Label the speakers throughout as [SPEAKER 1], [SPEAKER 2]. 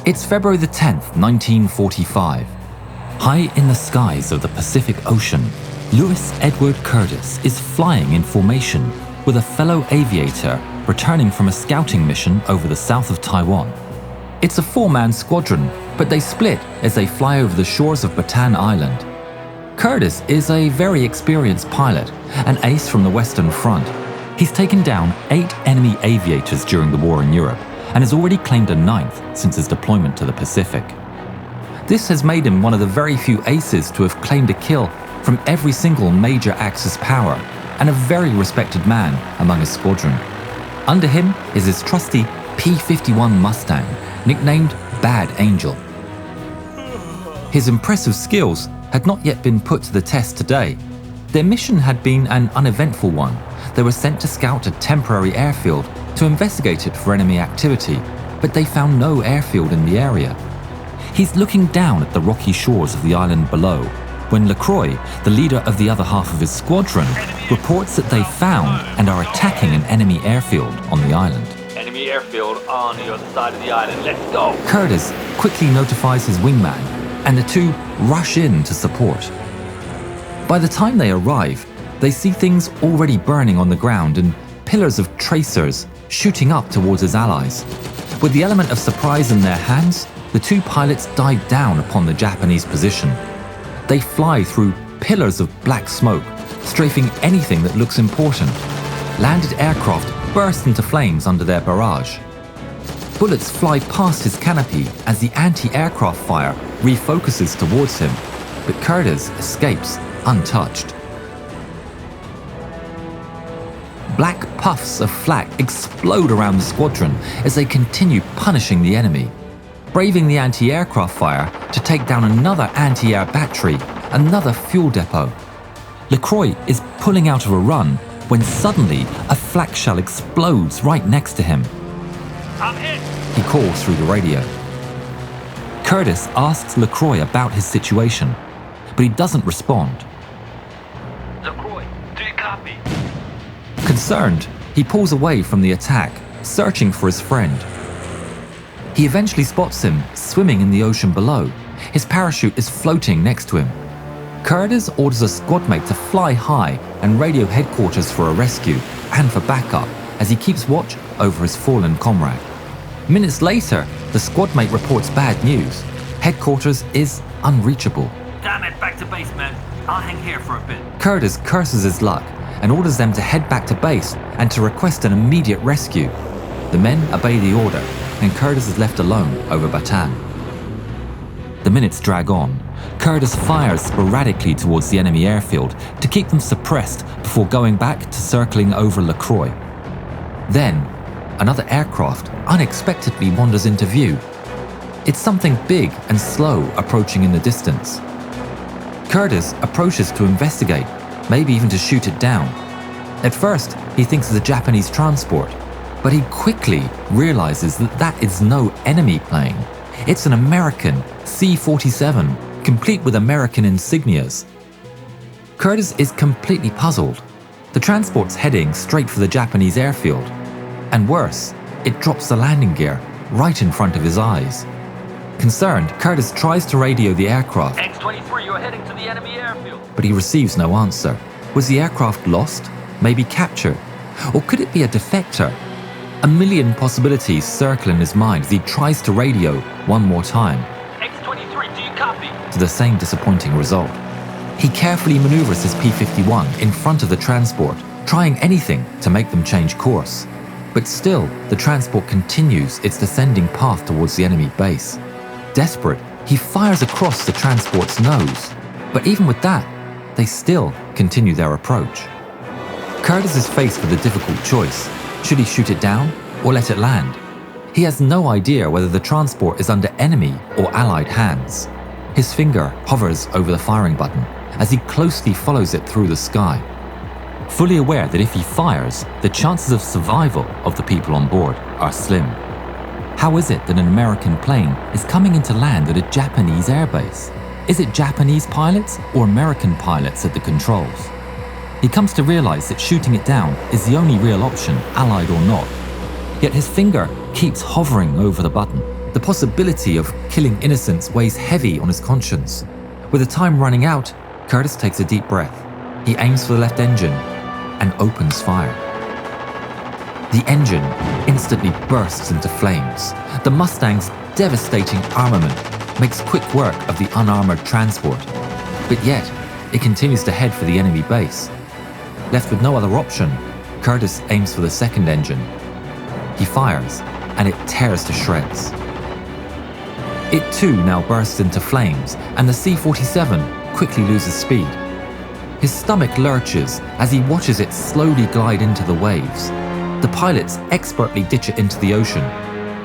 [SPEAKER 1] It's February the 10th, 1945. High in the skies of the Pacific Ocean, Louis Edward Curtis is flying in formation with a fellow aviator returning from a scouting mission over the south of Taiwan. It's a four-man squadron, but they split as they fly over the shores of Bataan Island. Curtis is a very experienced pilot, an ace from the Western Front. He's taken down 8 enemy aviators during the war in Europe and has already claimed a 9th since his deployment to the Pacific. This has made him one of the very few aces to have claimed a kill from every single major Axis power, and a very respected man among his squadron. Under him is his trusty P-51 Mustang, nicknamed Bad Angel. His impressive skills had not yet been put to the test today. Their mission had been an uneventful one. They were sent to scout a temporary airfield to investigate it for enemy activity, but they found no airfield in the area. He's looking down at the rocky shores of the island below when Lacroix, the leader of the other half of his squadron, reports that they found and are attacking an enemy airfield on the island.
[SPEAKER 2] Enemy airfield on the other side of the island. Let's go.
[SPEAKER 1] Curtis quickly notifies his wingman, and the two rush in to support. By the time they arrive, they see things already burning on the ground and pillars of tracers shooting up towards his allies. With the element of surprise in their hands, the two pilots dive down upon the Japanese position. They fly through pillars of black smoke, strafing anything that looks important. Landed aircraft burst into flames under their barrage. Bullets fly past his canopy as the anti-aircraft fire refocuses towards him, but Curtis escapes untouched. Black puffs of flak explode around the squadron as they continue punishing the enemy, braving the anti-aircraft fire to take down another anti-air battery, another fuel depot. Lacroix is pulling out of a run when suddenly a flak shell explodes right next to him.
[SPEAKER 2] I'm hit.
[SPEAKER 1] He calls through the radio. Curtis asks Lacroix about his situation, but he doesn't respond.
[SPEAKER 2] Lacroix, do you copy?
[SPEAKER 1] Concerned, he pulls away from the attack, searching for his friend. He eventually spots him swimming in the ocean below. His parachute is floating next to him. Curtis orders a squad mate to fly high and radio headquarters for a rescue and for backup as he keeps watch over his fallen comrade. Minutes later, the squad mate reports bad news. Headquarters is unreachable.
[SPEAKER 2] Damn it, back to base, man. I'll hang here for a bit.
[SPEAKER 1] Curtis curses his luck and orders them to head back to base and to request an immediate rescue. The men obey the order, and Curtis is left alone over Bataan. The minutes drag on. Curtis fires sporadically towards the enemy airfield to keep them suppressed before going back to circling over Lacroix. Then, another aircraft unexpectedly wanders into view. It's something big and slow approaching in the distance. Curtis approaches to investigate, maybe even to shoot it down. At first, he thinks it's a Japanese transport, but he quickly realizes that that is no enemy plane. It's an American C-47, complete with American insignias. Curtis is completely puzzled. The transport's heading straight for the Japanese airfield. And worse, it drops the landing gear right in front of his eyes. Concerned, Curtis tries to radio the aircraft.
[SPEAKER 2] X-23, you're heading to the enemy airfield.
[SPEAKER 1] But he receives no answer. Was the aircraft lost? Maybe captured? Or could it be a defector? A million possibilities circle in his mind as he tries to radio one more time.
[SPEAKER 2] X-23, do you copy?
[SPEAKER 1] To the same disappointing result. He carefully maneuvers his P-51 in front of the transport, trying anything to make them change course. But still, the transport continues its descending path towards the enemy base. Desperate, he fires across the transport's nose. But even with that, they still continue their approach. Curtis is faced with a difficult choice. Should he shoot it down or let it land? He has no idea whether the transport is under enemy or Allied hands. His finger hovers over the firing button as he closely follows it through the sky. Fully aware that if he fires, the chances of survival of the people on board are slim. How is it that an American plane is coming into land at a Japanese airbase? Is it Japanese pilots or American pilots at the controls? He comes to realize that shooting it down is the only real option, Allied or not. Yet his finger keeps hovering over the button. The possibility of killing innocents weighs heavy on his conscience. With the time running out, Curtis takes a deep breath. He aims for the left engine and opens fire. The engine instantly bursts into flames. The Mustang's devastating armament makes quick work of the unarmored transport, but yet it continues to head for the enemy base. Left with no other option, Curtis aims for the second engine. He fires, and it tears to shreds. It too now bursts into flames, and the C-47 quickly loses speed. His stomach lurches as he watches it slowly glide into the waves. The pilots expertly ditch it into the ocean,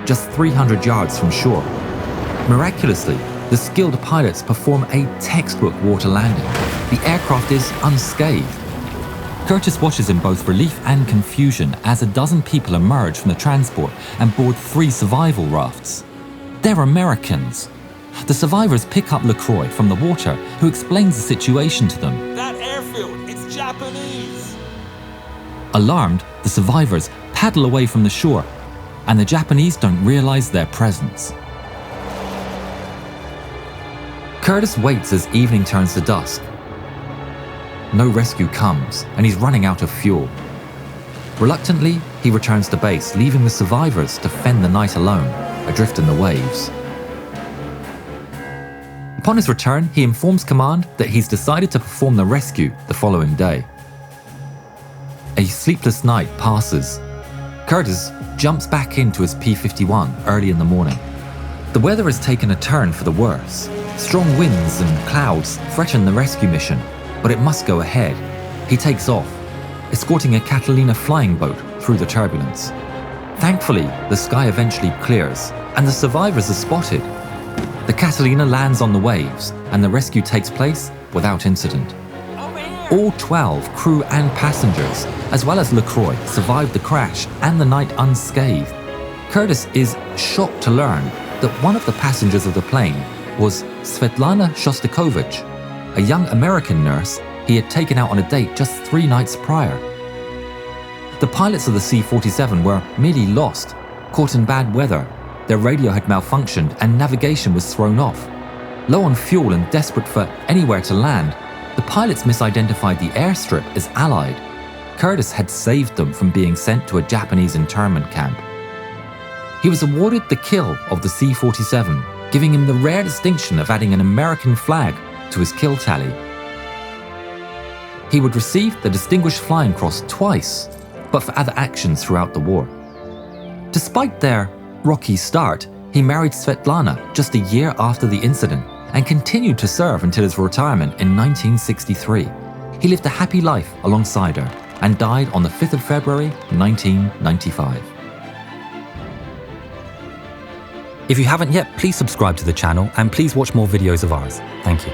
[SPEAKER 1] just 300 yards from shore. Miraculously, the skilled pilots perform a textbook water landing. The aircraft is unscathed. Curtis watches in both relief and confusion as a dozen people emerge from the transport and board 3 survival rafts. They're Americans. The survivors pick up LaCroix from the water, who explains the situation to them.
[SPEAKER 3] That airfield, it's Japanese.
[SPEAKER 1] Alarmed, the survivors paddle away from the shore, and the Japanese don't realize their presence. Curtis waits as evening turns to dusk. No rescue comes, and he's running out of fuel. Reluctantly, he returns to base, leaving the survivors to fend the night alone, adrift in the waves. Upon his return, he informs command that he's decided to perform the rescue the following day. A sleepless night passes. Curtis jumps back into his P-51 early in the morning. The weather has taken a turn for the worse. Strong winds and clouds threaten the rescue mission, but it must go ahead. He takes off, escorting a Catalina flying boat through the turbulence. Thankfully, the sky eventually clears, and the survivors are spotted. The Catalina lands on the waves, and the rescue takes place without incident. All 12 crew and passengers, as well as LaCroix, survived the crash and the night unscathed. Curtis is shocked to learn that one of the passengers of the plane was Svetlana Shostakovich, a young American nurse he had taken out on a date just 3 nights prior. The pilots of the C-47 were merely lost, caught in bad weather. Their radio had malfunctioned and navigation was thrown off. Low on fuel and desperate for anywhere to land, the pilots misidentified the airstrip as Allied. Curtis had saved them from being sent to a Japanese internment camp. He was awarded the kill of the C-47, giving him the rare distinction of adding an American flag to his kill tally. He would receive the Distinguished Flying Cross twice, but for other actions throughout the war. Despite their rocky start, he married Svetlana just a year after the incident and continued to serve until his retirement in 1963. He lived a happy life alongside her and died on the 5th of February, 1995. If you haven't yet, please subscribe to the channel and please watch more videos of ours. Thank you.